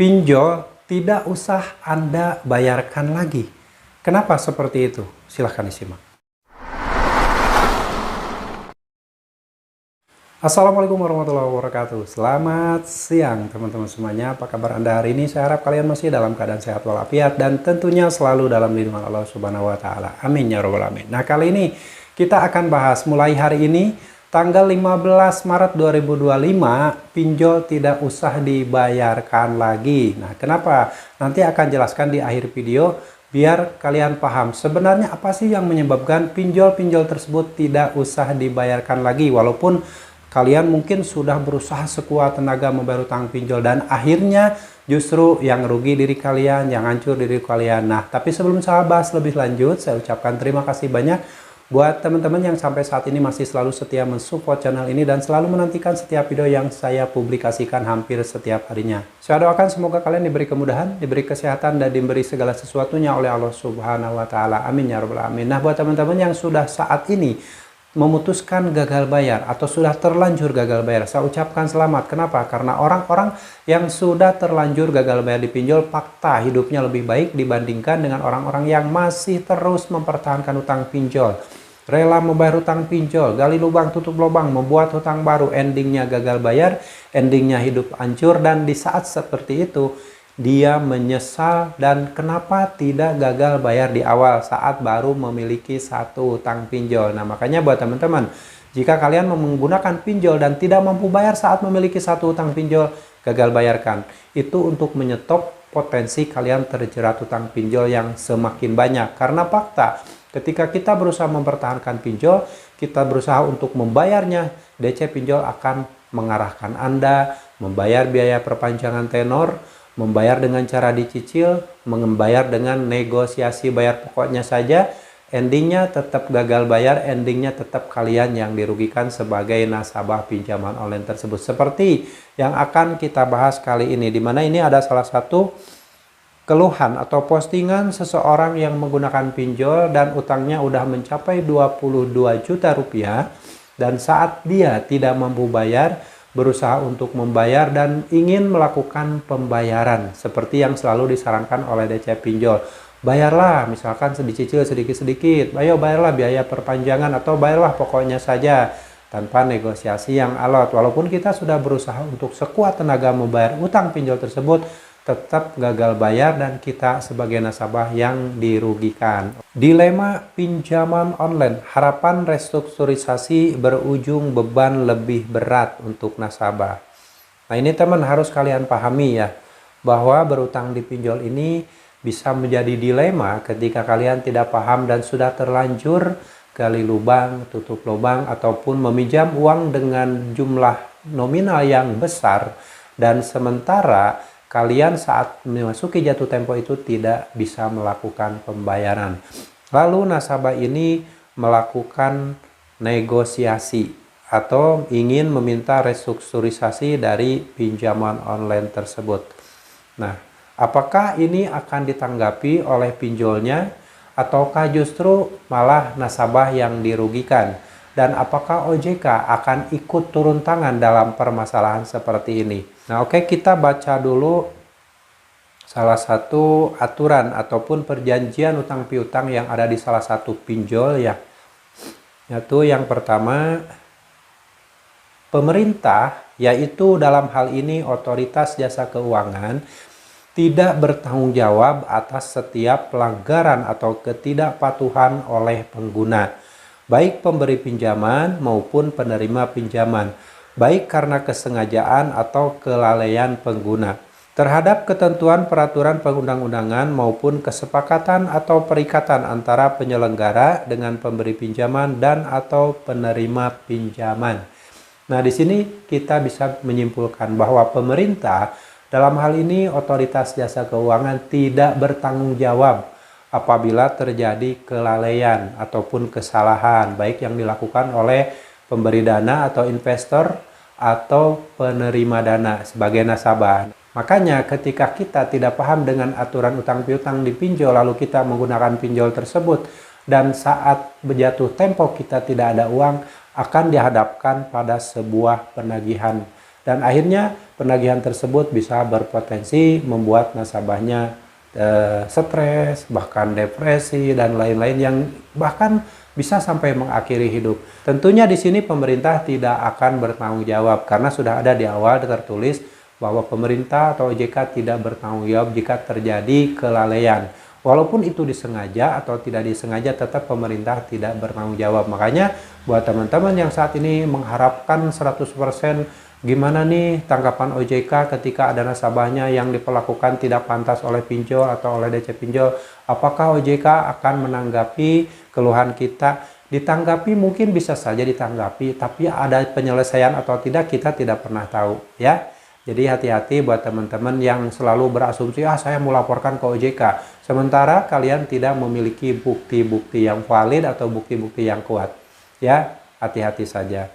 Pinjol tidak usah Anda bayarkan lagi. Kenapa seperti itu? Silahkan disimak. Assalamualaikum warahmatullahi wabarakatuh. Selamat siang teman-teman semuanya. Apa kabar Anda hari ini? Saya harap kalian masih dalam keadaan sehat walafiat dan tentunya selalu dalam lindungan Allah Subhanahu wa taala. Amin ya rabbal alamin. Nah, kali ini kita akan bahas mulai hari ini tanggal 15 Maret 2025 pinjol tidak usah dibayarkan lagi. Nah, kenapa? Nanti akan jelaskan di akhir video biar kalian paham sebenarnya apa sih yang menyebabkan pinjol-pinjol tersebut tidak usah dibayarkan lagi, walaupun kalian mungkin sudah berusaha sekuat tenaga membayar utang pinjol dan akhirnya justru yang rugi diri kalian, yang hancur diri kalian. Nah, tapi sebelum saya bahas lebih lanjut, saya ucapkan terima kasih banyak buat teman-teman yang sampai saat ini masih selalu setia mensupport channel ini dan selalu menantikan setiap video yang saya publikasikan hampir setiap harinya. Saya doakan semoga kalian diberi kemudahan, diberi kesehatan, dan diberi segala sesuatunya oleh Allah Subhanahu wa taala. Amin ya rabbal alamin. Nah, buat teman-teman yang sudah saat ini memutuskan gagal bayar atau sudah terlanjur gagal bayar, saya ucapkan selamat. Kenapa? Karena orang-orang yang sudah terlanjur gagal bayar di pinjol fakta hidupnya lebih baik dibandingkan dengan orang-orang yang masih terus mempertahankan utang pinjol, rela membayar utang pinjol, gali lubang tutup lubang, membuat hutang baru, endingnya gagal bayar, endingnya hidup hancur. Dan di saat seperti itu dia menyesal dan kenapa tidak gagal bayar di awal saat baru memiliki satu utang pinjol. Nah, makanya buat teman-teman, jika kalian menggunakan pinjol dan tidak mampu bayar saat memiliki satu utang pinjol, gagal bayarkan. Itu untuk menyetop potensi kalian terjerat utang pinjol yang semakin banyak. Karena fakta, ketika kita berusaha mempertahankan pinjol, kita berusaha untuk membayarnya, DC pinjol akan mengarahkan Anda membayar biaya perpanjangan tenor, membayar dengan cara dicicil, membayar dengan negosiasi bayar pokoknya saja, endingnya tetap gagal bayar, endingnya tetap kalian yang dirugikan sebagai nasabah pinjaman online tersebut. Seperti yang akan kita bahas kali ini, di mana ini ada salah satu keluhan atau postingan seseorang yang menggunakan pinjol dan utangnya udah mencapai 22 juta rupiah, dan saat dia tidak mampu bayar, berusaha untuk membayar dan ingin melakukan pembayaran seperti yang selalu disarankan oleh DC pinjol. Bayarlah, misalkan dicicil sedikit-sedikit, ayo bayarlah biaya perpanjangan atau bayarlah pokoknya saja tanpa negosiasi yang alot. Walaupun kita sudah berusaha untuk sekuat tenaga membayar utang pinjol tersebut, tetap gagal bayar dan kita sebagai nasabah yang dirugikan. Dilema pinjaman online, harapan restrukturisasi berujung beban lebih berat untuk nasabah. Nah, ini teman harus kalian pahami ya, bahwa berutang di pinjol ini bisa menjadi dilema ketika kalian tidak paham dan sudah terlanjur gali lubang, tutup lubang, ataupun meminjam uang dengan jumlah nominal yang besar dan sementara kalian saat memasuki jatuh tempo itu tidak bisa melakukan pembayaran. Lalu nasabah ini melakukan negosiasi atau ingin meminta restrukturisasi dari pinjaman online tersebut. Nah, apakah ini akan ditanggapi oleh pinjolnya ataukah justru malah nasabah yang dirugikan? Dan apakah OJK akan ikut turun tangan dalam permasalahan seperti ini? Nah, oke, kita baca dulu salah satu aturan ataupun perjanjian utang piutang yang ada di salah satu pinjol ya. Yaitu yang pertama, pemerintah, yaitu dalam hal ini otoritas jasa keuangan, tidak bertanggung jawab atas setiap pelanggaran atau ketidakpatuhan oleh pengguna, baik pemberi pinjaman maupun penerima pinjaman, baik karena kesengajaan atau kelalaian pengguna, terhadap ketentuan peraturan perundang-undangan maupun kesepakatan atau perikatan antara penyelenggara dengan pemberi pinjaman dan atau penerima pinjaman. Nah, di sini kita bisa menyimpulkan bahwa pemerintah, dalam hal ini otoritas jasa keuangan, tidak bertanggung jawab apabila terjadi kelalaian ataupun kesalahan baik yang dilakukan oleh pemberi dana atau investor atau penerima dana sebagai nasabah. Makanya ketika kita tidak paham dengan aturan utang piutang di pinjol lalu kita menggunakan pinjol tersebut dan saat berjatuh tempo kita tidak ada uang, akan dihadapkan pada sebuah penagihan dan akhirnya penagihan tersebut bisa berpotensi membuat nasabahnya stres, bahkan depresi dan lain-lain yang bahkan bisa sampai mengakhiri hidup. Tentunya di sini pemerintah tidak akan bertanggung jawab karena sudah ada di awal tertulis bahwa pemerintah atau OJK tidak bertanggung jawab jika terjadi kelalaian. Walaupun itu disengaja atau tidak disengaja, tetap pemerintah tidak bertanggung jawab. Makanya buat teman-teman yang saat ini mengharapkan 100% gimana nih tanggapan OJK ketika ada nasabahnya yang diperlakukan tidak pantas oleh pinjol atau oleh DC pinjol, apakah OJK akan menanggapi keluhan kita? Ditanggapi mungkin bisa saja ditanggapi, tapi ada penyelesaian atau tidak kita tidak pernah tahu ya. Jadi hati-hati buat teman-teman yang selalu berasumsi saya mau laporkan ke OJK, sementara kalian tidak memiliki bukti-bukti yang valid atau bukti-bukti yang kuat ya. Hati-hati saja.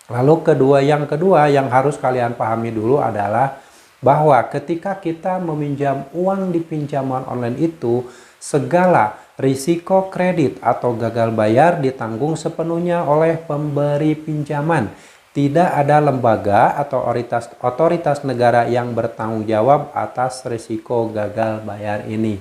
Lalu yang kedua yang harus kalian pahami dulu adalah bahwa ketika kita meminjam uang di pinjaman online itu, segala risiko kredit atau gagal bayar ditanggung sepenuhnya oleh pemberi pinjaman. Tidak ada lembaga atau otoritas negara yang bertanggung jawab atas risiko gagal bayar ini.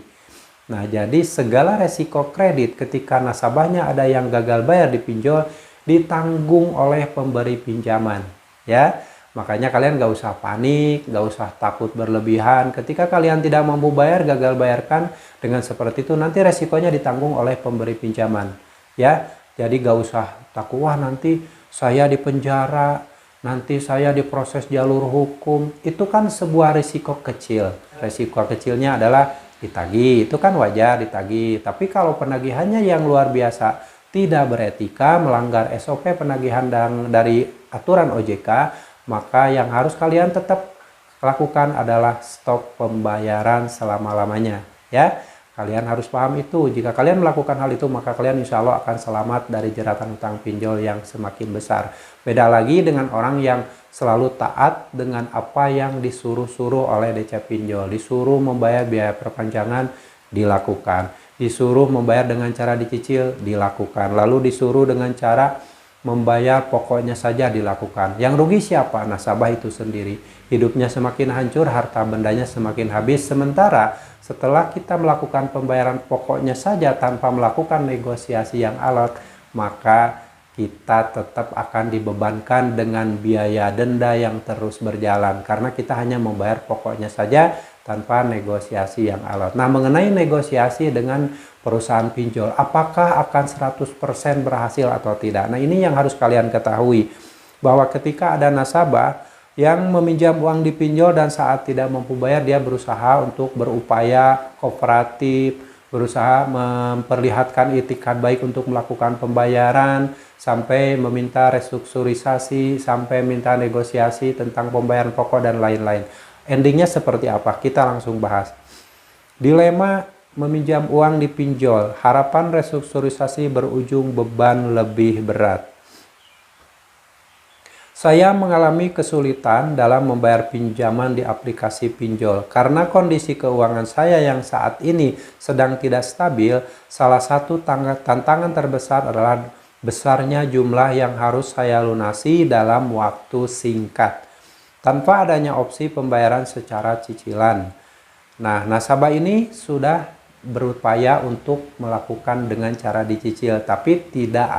Nah, jadi segala risiko kredit ketika nasabahnya ada yang gagal bayar di pinjol ditanggung oleh pemberi pinjaman ya. Makanya kalian gak usah panik, gak usah takut berlebihan ketika kalian tidak mampu bayar, gagal bayarkan. Dengan seperti itu nanti resikonya ditanggung oleh pemberi pinjaman ya. Jadi gak usah takut, wah nanti saya dipenjara, nanti saya diproses jalur hukum. Itu kan sebuah risiko kecil. Risiko kecilnya adalah ditagih, itu kan wajar ditagih. Tapi kalau penagihannya yang luar biasa, tidak beretika, melanggar SOP penagihan dari aturan OJK, maka yang harus kalian tetap lakukan adalah stop pembayaran selama-lamanya ya. Kalian harus paham itu. Jika kalian melakukan hal itu, maka kalian insya Allah akan selamat dari jeratan utang pinjol yang semakin besar. Beda lagi dengan orang yang selalu taat dengan apa yang disuruh-suruh oleh DC pinjol. Disuruh membayar biaya perpanjangan, dilakukan. Disuruh membayar dengan cara dicicil, dilakukan. Lalu disuruh dengan cara membayar pokoknya saja, dilakukan. Yang rugi siapa? Nasabah itu sendiri. Hidupnya semakin hancur, harta bendanya semakin habis. Sementara setelah kita melakukan pembayaran pokoknya saja tanpa melakukan negosiasi yang alot, maka kita tetap akan dibebankan dengan biaya denda yang terus berjalan. Karena kita hanya membayar pokoknya saja tanpa negosiasi yang alot. Nah, mengenai negosiasi dengan perusahaan pinjol, apakah akan 100% berhasil atau tidak? Nah, ini yang harus kalian ketahui, bahwa ketika ada nasabah yang meminjam uang di pinjol dan saat tidak mampu bayar, dia berusaha untuk berupaya kooperatif, berusaha memperlihatkan itikat baik untuk melakukan pembayaran, sampai meminta restrukturisasi, sampai minta negosiasi tentang pembayaran pokok dan lain-lain. Endingnya seperti apa? Kita langsung bahas. Dilema meminjam uang di pinjol, harapan restrukturisasi berujung beban lebih berat. Saya mengalami kesulitan dalam membayar pinjaman di aplikasi pinjol. Karena kondisi keuangan saya yang saat ini sedang tidak stabil, salah satu tantangan terbesar adalah besarnya jumlah yang harus saya lunasi dalam waktu singkat, tanpa adanya opsi pembayaran secara cicilan. Nah, nasabah ini sudah berupaya untuk melakukan dengan cara dicicil, tapi tidak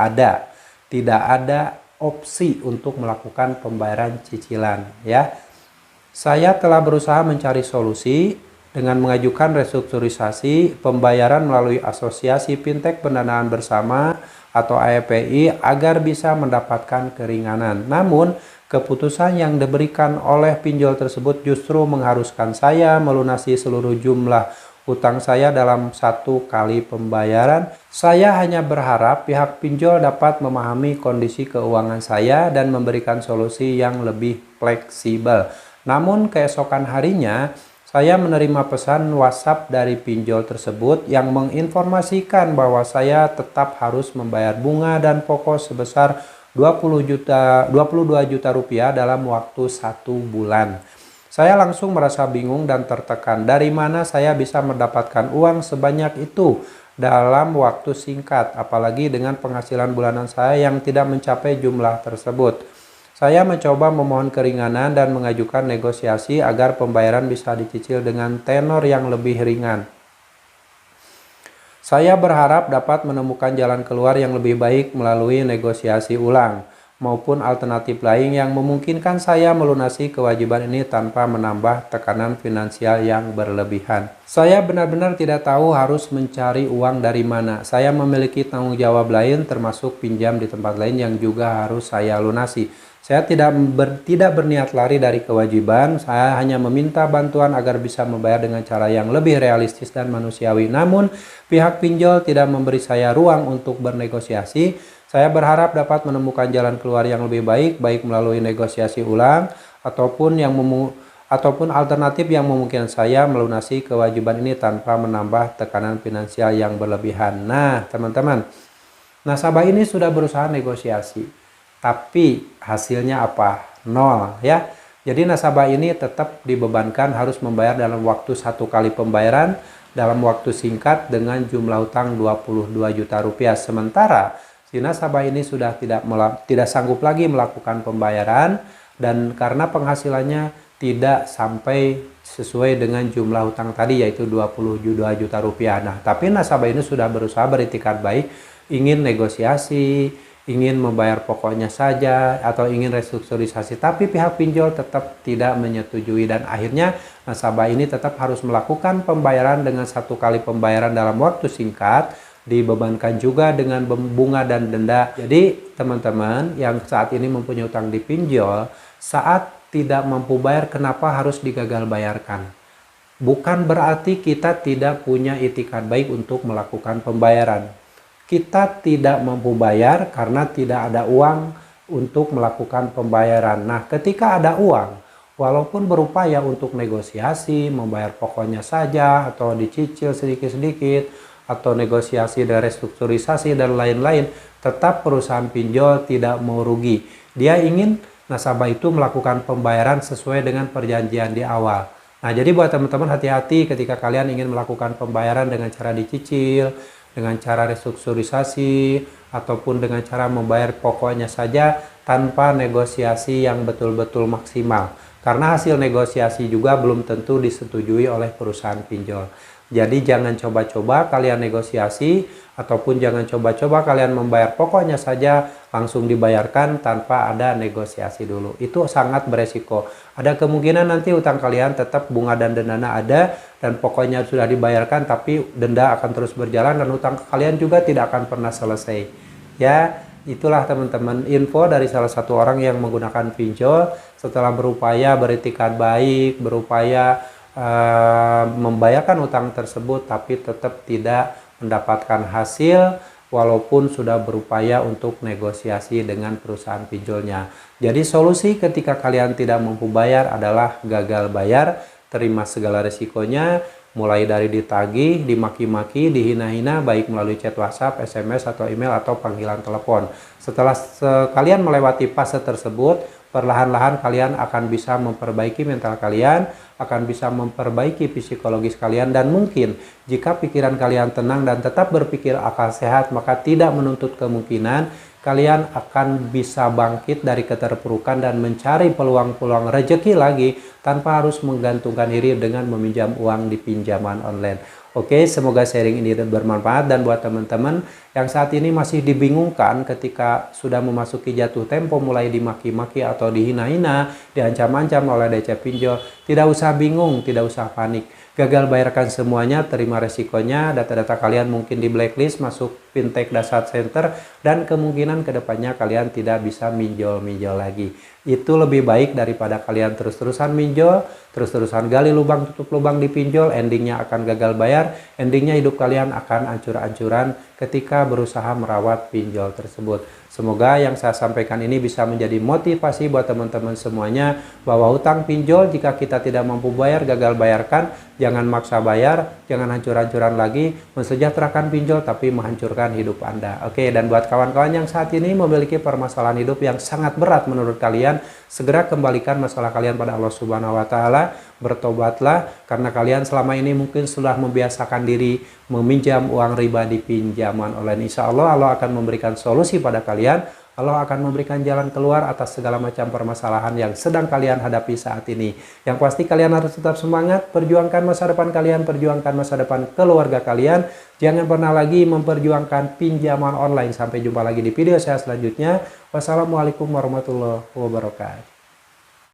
ada opsi untuk melakukan pembayaran cicilan ya. Saya telah berusaha mencari solusi dengan mengajukan restrukturisasi pembayaran melalui Asosiasi Fintech Pendanaan Bersama atau AFPI agar bisa mendapatkan keringanan. Namun, keputusan yang diberikan oleh pinjol tersebut justru mengharuskan saya melunasi seluruh jumlah utang saya dalam satu kali pembayaran. Saya hanya berharap pihak pinjol dapat memahami kondisi keuangan saya dan memberikan solusi yang lebih fleksibel. Namun keesokan harinya, saya menerima pesan WhatsApp dari pinjol tersebut yang menginformasikan bahwa saya tetap harus membayar bunga dan pokok sebesar 22 juta rupiah dalam waktu 1 bulan. Saya langsung merasa bingung dan tertekan. Dari mana saya bisa mendapatkan uang sebanyak itu dalam waktu singkat, apalagi dengan penghasilan bulanan saya yang tidak mencapai jumlah tersebut. Saya mencoba memohon keringanan dan mengajukan negosiasi agar pembayaran bisa dicicil dengan tenor yang lebih ringan. Saya berharap dapat menemukan jalan keluar yang lebih baik melalui negosiasi ulang, maupun alternatif lain yang memungkinkan saya melunasi kewajiban ini tanpa menambah tekanan finansial yang berlebihan. Saya benar-benar tidak tahu harus mencari uang dari mana. Saya memiliki tanggung jawab lain, termasuk pinjam di tempat lain yang juga harus saya lunasi. Saya tidak berniat lari dari kewajiban, saya hanya meminta bantuan agar bisa membayar dengan cara yang lebih realistis dan manusiawi. Namun, pihak pinjol tidak memberi saya ruang untuk bernegosiasi. Saya berharap dapat menemukan jalan keluar yang lebih baik, baik melalui negosiasi ulang ataupun alternatif yang memungkinkan saya melunasi kewajiban ini tanpa menambah tekanan finansial yang berlebihan. Nah, teman-teman, nasabah ini sudah berusaha negosiasi. Tapi hasilnya apa? Nol ya. Jadi nasabah ini tetap dibebankan harus membayar dalam waktu 1 kali pembayaran dalam waktu singkat dengan jumlah utang 22 juta rupiah. Sementara si nasabah ini sudah tidak sanggup lagi melakukan pembayaran dan karena penghasilannya tidak sampai sesuai dengan jumlah utang tadi yaitu 22 juta rupiah. Nah, tapi nasabah ini sudah berusaha beritikat baik, ingin negosiasi, ingin membayar pokoknya saja atau ingin restrukturisasi, tapi pihak pinjol tetap tidak menyetujui dan akhirnya nasabah ini tetap harus melakukan pembayaran dengan 1 kali pembayaran dalam waktu singkat, dibebankan juga dengan bunga dan denda. Jadi teman-teman yang saat ini mempunyai utang di pinjol, saat tidak mampu bayar, kenapa harus digagal bayarkan? Bukan berarti kita tidak punya itikat baik untuk melakukan pembayaran. Kita tidak mampu bayar karena tidak ada uang untuk melakukan pembayaran. Nah, ketika ada uang, walaupun berupaya untuk negosiasi, membayar pokoknya saja, atau dicicil sedikit-sedikit, atau negosiasi dan restrukturisasi dan lain-lain, tetap perusahaan pinjol tidak mau rugi. Dia ingin nasabah itu melakukan pembayaran sesuai dengan perjanjian di awal. Nah, jadi buat teman-teman hati-hati ketika kalian ingin melakukan pembayaran dengan cara dicicil, dengan cara restrukturisasi, ataupun dengan cara membayar pokoknya saja tanpa negosiasi yang betul-betul maksimal. Karena hasil negosiasi juga belum tentu disetujui oleh perusahaan pinjol. Jadi jangan coba-coba kalian negosiasi, ataupun jangan coba-coba kalian membayar pokoknya saja langsung dibayarkan tanpa ada negosiasi dulu. Itu sangat beresiko. Ada kemungkinan nanti utang kalian tetap bunga dan dendanya ada, dan pokoknya sudah dibayarkan tapi denda akan terus berjalan dan utang kalian juga tidak akan pernah selesai. Ya, itulah teman-teman info dari salah satu orang yang menggunakan pinjol setelah berupaya beritikat baik, berupaya membayarkan utang tersebut tapi tetap tidak mendapatkan hasil walaupun sudah berupaya untuk negosiasi dengan perusahaan pinjolnya. Jadi solusi ketika kalian tidak mampu bayar adalah gagal bayar, terima segala resikonya, mulai dari ditagih, dimaki-maki, dihina-hina baik melalui chat WhatsApp, SMS atau email atau panggilan telepon. Setelah kalian melewati fase tersebut, perlahan-lahan kalian akan bisa memperbaiki mental kalian, akan bisa memperbaiki psikologis kalian, dan mungkin jika pikiran kalian tenang dan tetap berpikir akal sehat, maka tidak menuntut kemungkinan kalian akan bisa bangkit dari keterpurukan dan mencari peluang-peluang rezeki lagi tanpa harus menggantungkan diri dengan meminjam uang di pinjaman online. Oke, semoga sharing ini bermanfaat, dan buat teman-teman yang saat ini masih dibingungkan ketika sudah memasuki jatuh tempo mulai dimaki-maki atau dihina-hina, diancam-ancam oleh DC pinjol, tidak usah bingung, tidak usah panik. Gagal bayarkan semuanya, terima resikonya, data-data kalian mungkin di blacklist, masuk fintech dasar center, dan kemungkinan kedepannya kalian tidak bisa minjol-minjol lagi. Itu lebih baik daripada kalian terus-terusan minjol, terus-terusan gali lubang tutup lubang di pinjol, endingnya akan gagal bayar, endingnya hidup kalian akan ancur-ancuran ketika berusaha merawat pinjol tersebut. Semoga yang saya sampaikan ini bisa menjadi motivasi buat teman-teman semuanya bahwa hutang pinjol jika kita tidak mampu bayar, gagal bayarkan, jangan maksa bayar, jangan hancur-hancuran lagi, mensejahterakan pinjol tapi menghancurkan hidup Anda. Oke, dan buat kawan-kawan yang saat ini memiliki permasalahan hidup yang sangat berat menurut kalian, segera kembalikan masalah kalian pada Allah Subhanahu wa Ta'ala. Bertobatlah karena kalian selama ini mungkin sudah membiasakan diri meminjam uang riba di pinjaman online. Insya Allah Allah akan memberikan solusi pada kalian. Allah akan memberikan jalan keluar atas segala macam permasalahan yang sedang kalian hadapi saat ini. Yang pasti kalian harus tetap semangat, perjuangkan masa depan kalian, perjuangkan masa depan keluarga kalian. Jangan pernah lagi memperjuangkan pinjaman online. Sampai jumpa lagi di video saya selanjutnya. Wassalamualaikum warahmatullahi wabarakatuh.